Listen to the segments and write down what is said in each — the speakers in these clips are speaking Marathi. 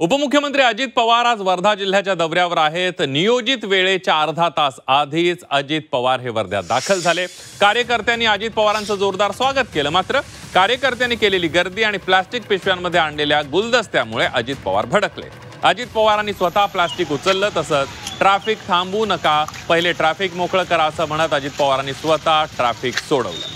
उपमुख्यमंत्री अजित पवार आज वर्धा जिल्ह्याच्या दौऱ्यावर आहेत। नियोजित वेळेच्या अर्धा तास आधीच अजित पवार हे वर्ध्यात दाखल झाले। कार्यकर्त्यांनी अजित पवारांचं जोरदार स्वागत केलं। मात्र कार्यकर्त्यांनी केलेली गर्दी आणि प्लास्टिक पिशव्यांमध्ये आणलेल्या गुलदस्त्यामुळे अजित पवार भडकले। अजित पवारांनी स्वतः प्लास्टिक उचललं, तसंच ट्रॅफिक थांबू नका, पहिले ट्रॅफिक मोकळं करा असं म्हणत अजित पवारांनी स्वतः ट्रॅफिक सोडवलं।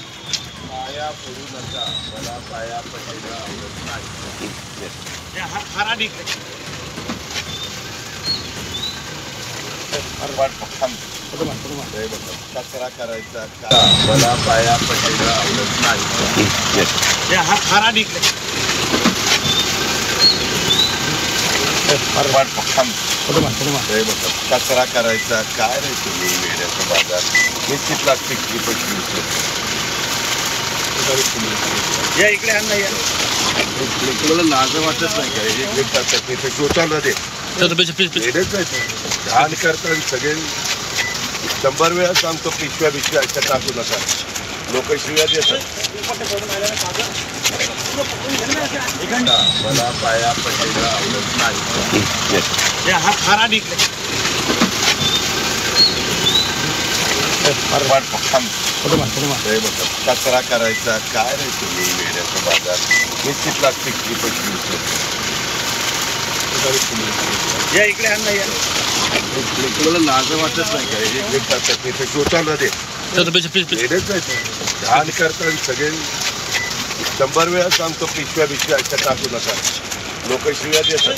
कचरा करायचा मला पाया पडायला आवडत नाही। कचरा करायचा काय रे तुम्ही वेड्याचं बाजार, नुसती प्लास्टिकची पिशवी इकडे आण नाही मला लाज वाटत नाही काय शोचायला दे घाण करतात सगळे। 100 वेळा सांगतो पिशव्या बिशव्या अशा टाकू नका, लोक शिव्या देतात। मला पाया पडायला आवडत नाही। कचरा करायचा काय रे तुम्ही वेड्याचं बाजार, नुसती प्लास्टिकची पिशवी इकडे आण नाही मला लाज वाटत नाही काय शोचायला दे घाण करतात सगळे। 100 वेळा सांगतो पिशव्या बिशव्या अशा टाकू नका, लोक शिव्या देतात।